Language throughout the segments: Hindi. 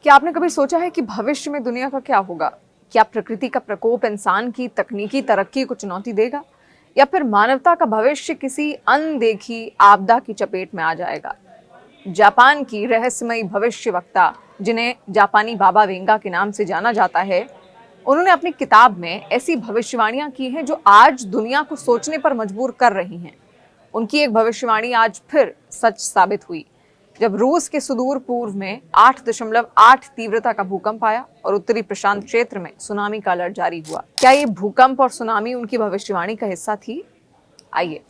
क्या आपने कभी सोचा है कि भविष्य में दुनिया का क्या होगा? क्या प्रकृति का प्रकोप इंसान की तकनीकी तरक्की को चुनौती देगा, या फिर मानवता का भविष्य किसी अनदेखी आपदा की चपेट में आ जाएगा? जापान की रहस्यमयी भविष्यवक्ता, जिन्हें जापानी बाबा वेंगा के नाम से जाना जाता है, उन्होंने अपनी किताब में ऐसी भविष्यवाणियां की हैं जो आज दुनिया को सोचने पर मजबूर कर रही हैं। उनकी एक भविष्यवाणी आज फिर सच साबित हुई, जब रूस के सुदूर पूर्व में 8.8 तीव्रता का भूकंप आया और उत्तरी प्रशांत क्षेत्र में सुनामी का अलर्ट जारी हुआ। क्या ये भूकंप और सुनामी उनकी भविष्यवाणी का हिस्सा थी? आइए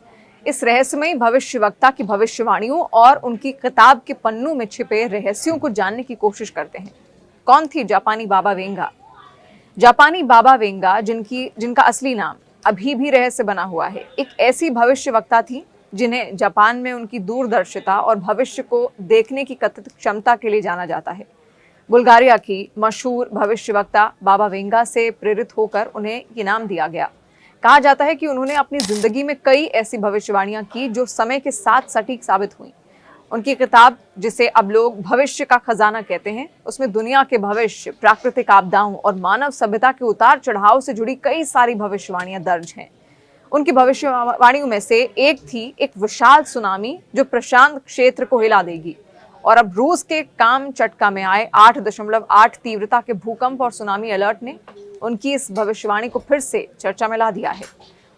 इस रहस्यमयी भविष्यवक्ता की भविष्यवाणियों और उनकी किताब के पन्नों में छिपे रहस्यों को जानने की कोशिश करते हैं। कौन थी जापानी बाबा वेंगा? जापानी बाबा वेंगा, जिनका असली नाम अभी भी रहस्य बना हुआ है, एक ऐसी भविष्यवक्ता थी जिन्हें जापान में उनकी दूरदर्शिता और भविष्य को देखने की कथित क्षमता के लिए जाना जाता है। बुल्गारिया की मशहूर भविष्यवक्ता बाबा वेंगा से प्रेरित होकर उन्हें ये नाम दिया गया। कहा जाता है कि उन्होंने अपनी जिंदगी में कई ऐसी भविष्यवाणियां की जो समय के साथ सटीक साबित हुई। उनकी किताब, जिसे अब लोग भविष्य का खजाना कहते हैं, उसमें दुनिया के भविष्य, प्राकृतिक आपदाओं और मानव सभ्यता के उतार चढ़ाव से जुड़ी कई सारी भविष्यवाणियां दर्ज हैं। उनकी भविष्यवाणियों में से एक थी एक विशाल सुनामी जो प्रशांत क्षेत्र को हिला देगी। और अब रूस के कामचटका में आए 8.8 तीव्रता के भूकंप और सुनामी अलर्ट ने उनकी इस भविष्यवाणी को फिर से चर्चा में ला दिया है।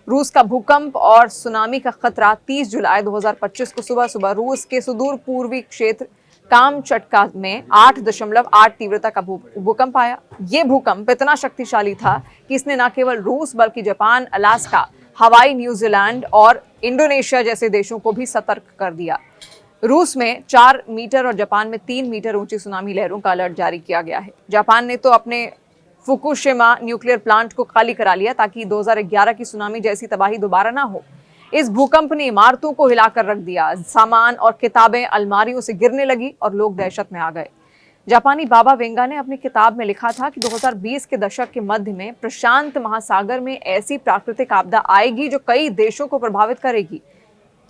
रूस का भूकंप और सुनामी का खतरा 30 जुलाई 2025 को सुबह सुबह रूस के सुदूर पूर्वी क्षेत्र कामचटका में 8.8 तीव्रता का भूकंप आया। ये भूकंप इतना शक्तिशाली था कि इसने न केवल रूस बल्कि जापान, अलास्का, हवाई, न्यूजीलैंड और इंडोनेशिया जैसे देशों को भी सतर्क कर दिया। रूस में 4 मीटर और जापान में 3 मीटर ऊंची सुनामी लहरों का अलर्ट जारी किया गया है। जापान ने तो अपने फुकुशिमा न्यूक्लियर प्लांट को खाली करा लिया ताकि 2011 की सुनामी जैसी तबाही दोबारा ना हो। इस भूकंप ने इमारतों को हिलाकर रख दिया, सामान और किताबें अलमारियों से गिरने लगी और लोग दहशत में आ गए। जापानी बाबा वेंगा ने अपनी किताब में लिखा था कि 2020 के दशक के मध्य में प्रशांत महासागर में ऐसी प्राकृतिक आपदा आएगी जो कई देशों को प्रभावित करेगी।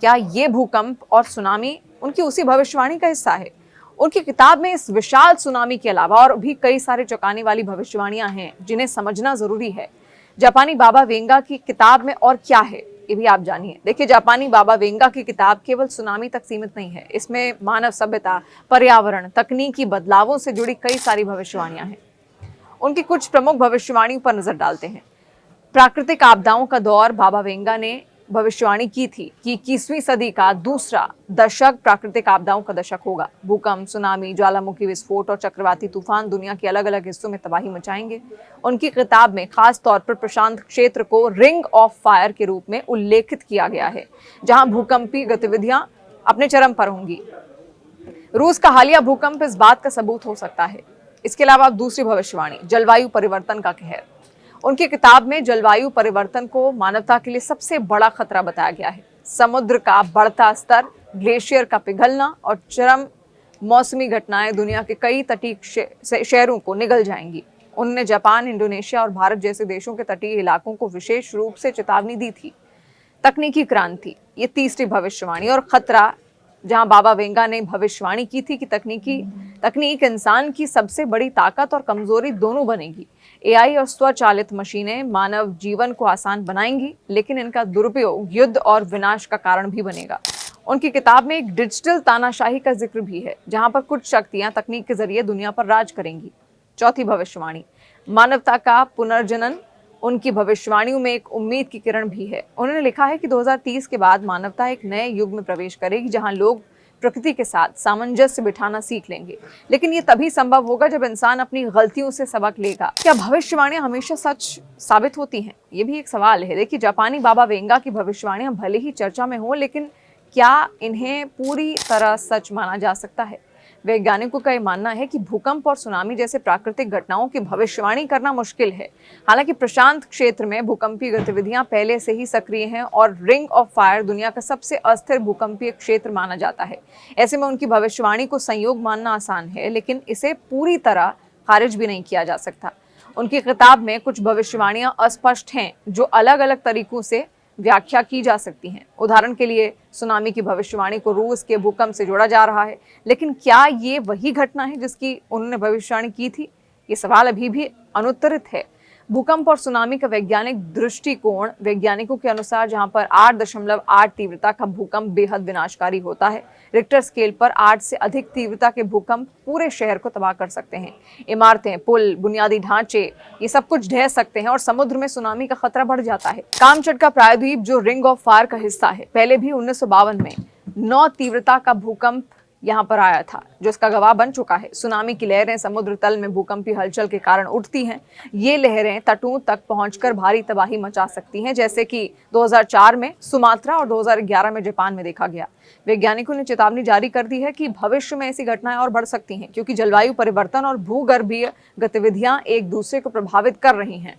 क्या ये भूकंप और सुनामी उनकी उसी भविष्यवाणी का हिस्सा है? उनकी किताब में इस विशाल सुनामी के अलावा और भी कई सारे चौंकाने वाली भविष्यवाणियां हैं जिन्हें समझना जरूरी है। जापानी बाबा वेंगा की किताब में और क्या है, ये भी आप जानिए। देखिए, जापानी बाबा वेंगा की किताब केवल सुनामी तक सीमित नहीं है। इसमें मानव सभ्यता, पर्यावरण, तकनीकी बदलावों से जुड़ी कई सारी भविष्यवाणियां हैं। उनकी कुछ प्रमुख भविष्यवाणियों पर नजर डालते हैं। प्राकृतिक आपदाओं का दौर बाबा वेंगा ने भविष्यवाणी की थी कि 21वीं सदी का दूसरा दशक प्राकृतिक आपदाओं का दशक होगा। भूकंप, सुनामी, ज्वालामुखी विस्फोट और चक्रवाती तूफान दुनिया के अलग अलग हिस्सों में तबाही मचाएंगे। उनकी किताब में खास तौर पर प्रशांत क्षेत्र को रिंग ऑफ फायर के रूप में उल्लेखित किया गया है, जहां भूकंपीय गतिविधियां अपने चरम पर होंगी। रूस का हालिया भूकंप इस बात का सबूत हो सकता है। इसके अलावा दूसरी भविष्यवाणी, जलवायु परिवर्तन का कहर। उनकी किताब में जलवायु परिवर्तन को मानवता के लिए सबसे बड़ा खतरा बताया गया है। समुद्र का बढ़ता स्तर, ग्लेशियर का पिघलना और चरम मौसमी घटनाएं दुनिया के कई तटीय शहरों को निगल जाएंगी। उन्होंने जापान, इंडोनेशिया और भारत जैसे देशों के तटीय इलाकों को विशेष रूप से चेतावनी दी थी। तकनीकी क्रांति, ये तीसरी भविष्यवाणी और खतरा, जहां बाबा वेंगा ने भविष्यवाणी की थी कि तकनीक इंसान की सबसे बड़ी ताकत और कमजोरी दोनों बनेगी। एआई और स्वचालित मशीनें मानव जीवन को आसान बनाएंगी, लेकिन इनका दुरुपयोग युद्ध और विनाश का कारण भी बनेगा। उनकी किताब में एक डिजिटल तानाशाही का जिक्र भी है, जहां पर कुछ शक्तियां तकनीक के जरिए दुनिया पर राज करेंगी। चौथी भविष्यवाणी, मानवता का पुनर्जनन। उनकी भविष्यवाणियों में एक उम्मीद की किरण भी है। उन्होंने लिखा है कि 2030 के बाद मानवता एक नए युग में प्रवेश करेगी, जहां लोग प्रकृति के साथ सामंजस्य बिठाना सीख लेंगे। लेकिन ये तभी संभव होगा जब इंसान अपनी गलतियों से सबक लेगा। क्या भविष्यवाणियां हमेशा सच साबित होती हैं? ये भी एक सवाल है। देखिए, जापानी बाबा वेंगा की भविष्यवाणियां भले ही चर्चा में हो, लेकिन क्या इन्हें पूरी तरह सच माना जा सकता है? वैज्ञानिकों का यह मानना है कि भूकंप और सुनामी जैसे प्राकृतिक घटनाओं की भविष्यवाणी करना मुश्किल है। हालांकि प्रशांत क्षेत्र में भूकंपीय गतिविधियां पहले से ही सक्रिय हैं और रिंग ऑफ फायर दुनिया का सबसे अस्थिर भूकंपीय क्षेत्र माना जाता है। ऐसे में उनकी भविष्यवाणी को संयोग मानना आसान है, लेकिन इसे पूरी तरह खारिज भी नहीं किया जा सकता। उनकी किताब में कुछ भविष्यवाणियां अस्पष्ट हैं, जो अलग अलग तरीकों से व्याख्या की जा सकती हैं। उदाहरण के लिए सुनामी की भविष्यवाणी को रूस के भूकंप से जोड़ा जा रहा है, लेकिन क्या ये वही घटना है जिसकी उन्होंने भविष्यवाणी की थी? ये सवाल अभी भी अनुत्तरित है। भूकंप और सुनामी का वैज्ञानिक दृष्टिकोण, वैज्ञानिकों के अनुसार जहां पर 8.8 तीव्रता का भूकंप बेहद विनाशकारी होता है, रिक्टर स्केल पर 8 से अधिक तीव्रता के भूकंप पूरे शहर को तबाह कर सकते हैं। इमारतें, पुल, बुनियादी ढांचे, ये सब कुछ ढह सकते हैं और समुद्र में सुनामी का खतरा बढ़ जाता है। कामचटका प्रायद्वीप जो रिंग ऑफ फायर का हिस्सा है, पहले भी 1952 में 9 तीव्रता का भूकंप यहाँ पर आया था, जो इसका गवाह बन चुका है। सुनामी की लहरें समुद्र तल में भूकंपीय हलचल के कारण उठती हैं। ये लहरें तटों तक पहुंचकर भारी तबाही मचा सकती हैं, जैसे कि 2004 में सुमात्रा और 2011 में जापान में देखा गया। वैज्ञानिकों ने चेतावनी जारी कर दी है कि भविष्य में ऐसी घटनाएं और बढ़ सकती हैं, क्योंकि जलवायु परिवर्तन और भूगर्भीय गतिविधियां एक दूसरे को प्रभावित कर रही हैं।